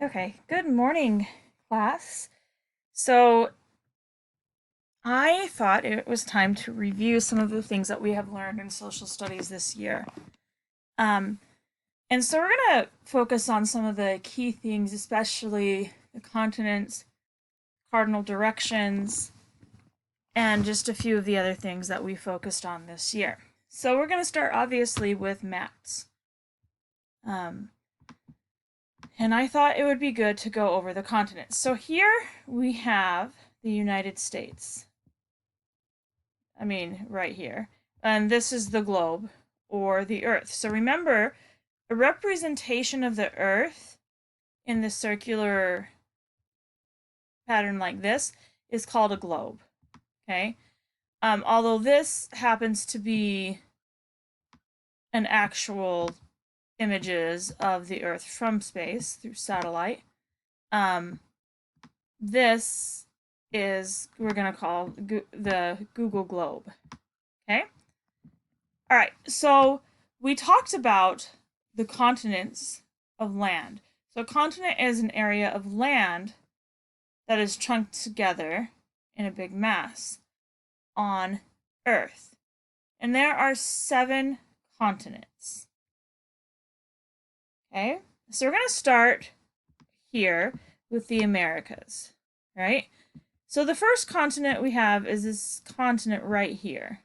Okay, good morning, class. So I thought it was time to review some of the things that we have learned in social studies this year. Um, and so we're going to focus on some of the key things, especially the continents, cardinal directions, and just a few of the other things that we focused on this year. So we're going to start obviously with maps. Um, and I thought it would be good to go over the continents. So here we have the United States. Right here. And this is the globe or the earth. So remember, a representation of the earth in the circular pattern like this is called a globe. Okay? Although this happens to be an actual images of the earth from space through satellite. This is, we're going to call the Google globe. Okay? All right, so we talked about the continents of land. So a continent is an area of land that is chunked together in a big mass on Earth. And there are 7 continents. Okay, so we're going to start here with the Americas, right? So the first continent we have is this continent right here.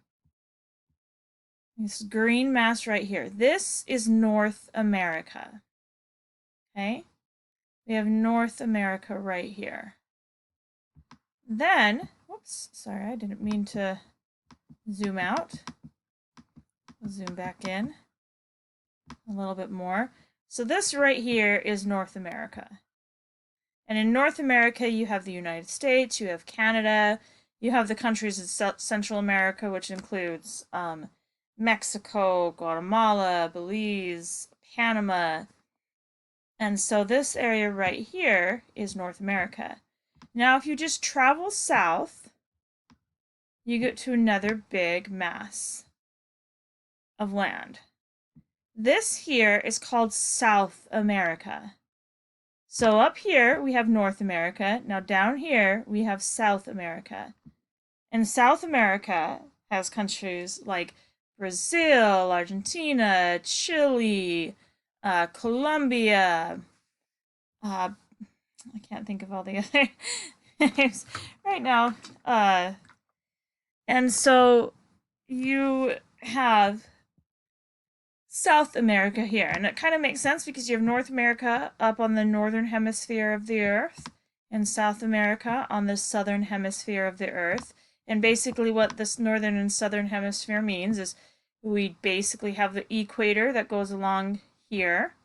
This green mass right here. This is North America. Okay? We have North America right here. Then, whoops, sorry, I didn't mean to zoom out. I'll zoom back in a little bit more. So this right here is North America. And in North America, you have the United States, you have Canada, you have the countries of Central America, which includes Mexico, Guatemala, Belize, Panama. And so this area right here is North America. Now, if you just travel south, you get to another big mass of land. This here is called South America. So up here, we have North America. Now down here, we have South America. And South America has countries like Brazil, Argentina, Chile, Colombia. I can't think of all the other names right now. And so you have South America here. And it kind of makes sense because you have North America up on the northern hemisphere of the Earth and South America on the southern hemisphere of the Earth. And basically what this northern and southern hemisphere means is we basically have the equator that goes along here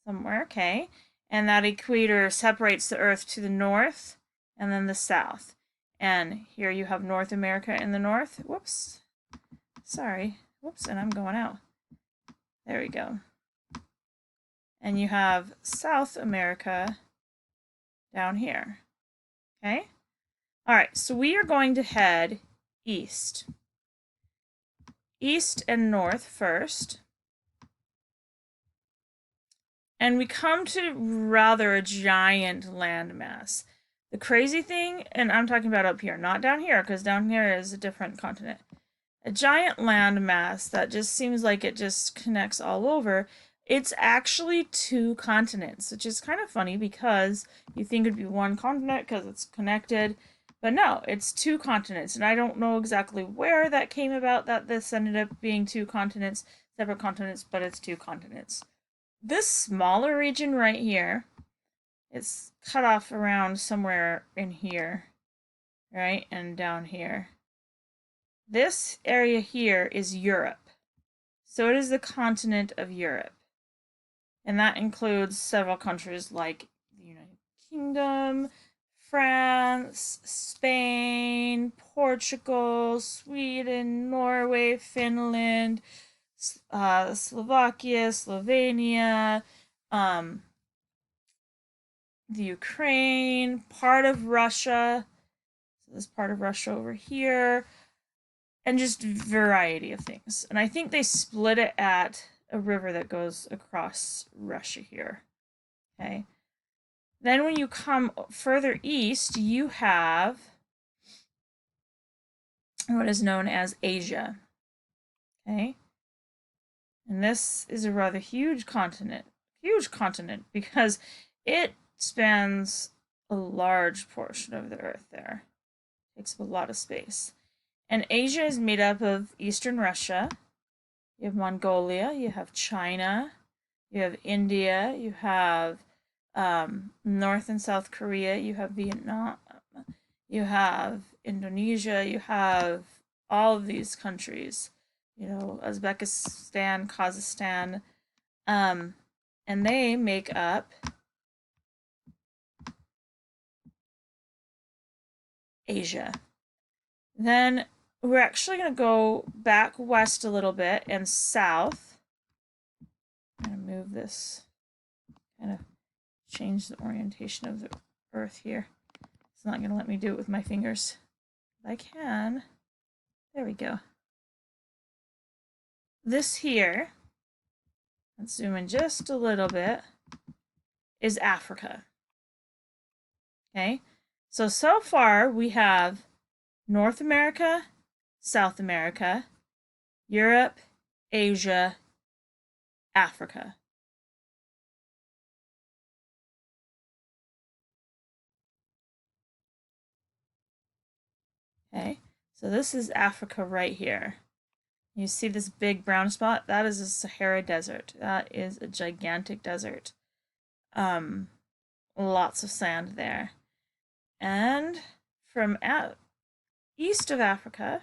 somewhere, okay? And that equator separates the Earth to the north and then the south. And here you have North America in the north. Whoops. Sorry. Whoops, and I'm going out. There we go. And you have South America down here. Okay? All right, so we are going to head east. East and north first. And we come to rather a giant landmass. The crazy thing, and I'm talking about up here, not down here, because down here is a different continent. A giant landmass that just seems like it just connects all over. It's actually 2 continents, which is kind of funny because you think it'd be 1 continent because it's connected. But no, it's 2 continents, and I don't know exactly where that came about that this ended up being 2 continents, separate continents, but it's 2 continents. This smaller region right here is cut off around somewhere in here, right? And down here. This area here is Europe. So it is the continent of Europe. And that includes several countries like the United Kingdom, France, Spain, Portugal, Sweden, Norway, Finland, Slovakia, Slovenia, the Ukraine, part of Russia. So this part of Russia over here. And just variety of things. And I think they split it at a river that goes across Russia here. Okay. Then when you come further east, you have what is known as Asia. Okay. And this is a rather huge continent because it spans a large portion of the earth there. It takes up a lot of space. And Asia is made up of eastern Russia, you have Mongolia, you have China, you have India, you have North and South Korea, you have Vietnam, you have Indonesia, you have all of these countries, you know, Uzbekistan, Kazakhstan, and they make up Asia. Then we're actually going to go back west a little bit and south. I'm going to move this, kind of change the orientation of the earth here. It's not going to let me do it with my fingers. I can. There we go. This here, let's zoom in just a little bit, is Africa. Okay, so far we have North America, South America, Europe, Asia, Africa. Okay, so this is Africa right here. You see this big brown spot? That is a Sahara Desert. That is a gigantic desert. Lots of sand there. And from east of Africa,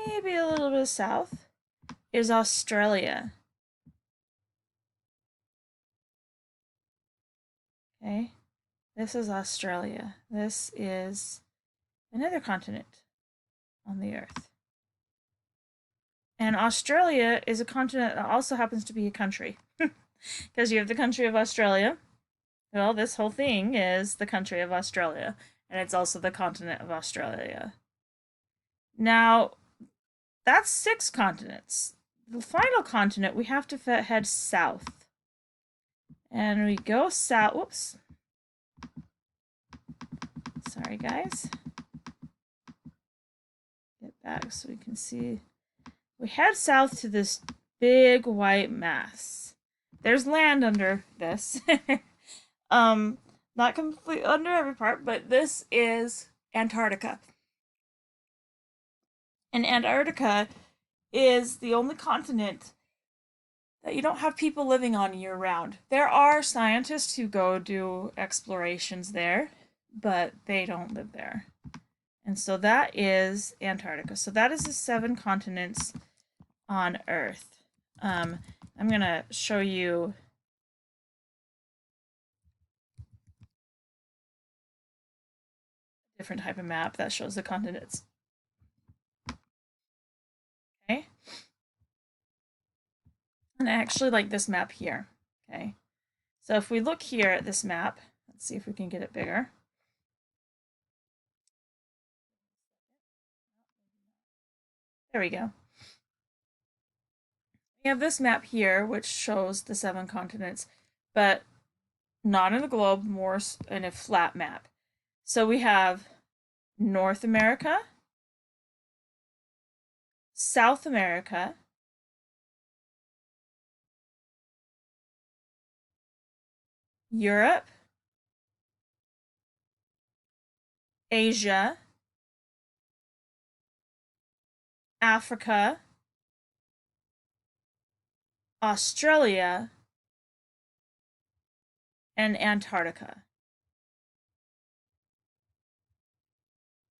maybe a little bit south, is Australia. Okay, this is Australia. This is another continent on the earth. And Australia is a continent that also happens to be a country. Because you have the country of Australia. Well, this whole thing is the country of Australia. And it's also the continent of Australia. Now, that's 6 continents. The final continent, we have to head south. And we go south. Whoops. Sorry, guys. Get back so we can see. We head south to this big white mass. There's land under this. Not completely under every part, but this is Antarctica. And Antarctica is the only continent that you don't have people living on year round. There are scientists who go do explorations there, but they don't live there. And so that is Antarctica. So that is the 7 continents on Earth. I'm going to show you a different type of map that shows the continents. Okay. And I actually like this map here. Okay. So if we look here at this map, let's see if we can get it bigger. There we go. We have this map here, which shows the 7 continents, but not in a globe, more in a flat map. So we have North America, South America, Europe, Asia, Africa, Australia, and Antarctica.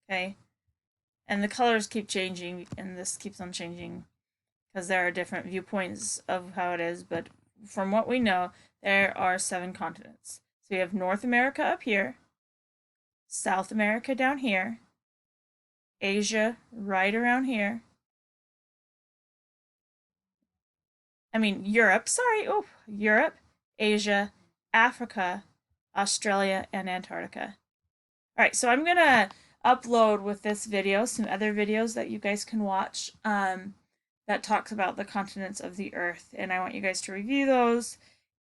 Okay, and the colors keep changing, and this keeps on changing because there are different viewpoints of how it is, but from what we know, there are 7 continents. So we have North America up here, South America down here, Asia right around here. Europe, sorry, Europe, Asia, Africa, Australia, and Antarctica. All right, so I'm gonna upload with this video some other videos that you guys can watch that talks about the continents of the Earth, and I want you guys to review those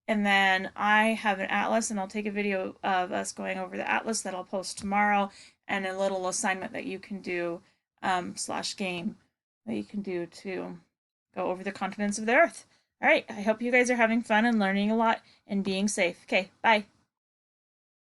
And then I have an atlas, and I'll take a video of us going over the atlas that I'll post tomorrow, and a little assignment that you can do, slash game that you can do to go over the continents of the earth. All right, I hope you guys are having fun and learning a lot and being safe. Okay, bye.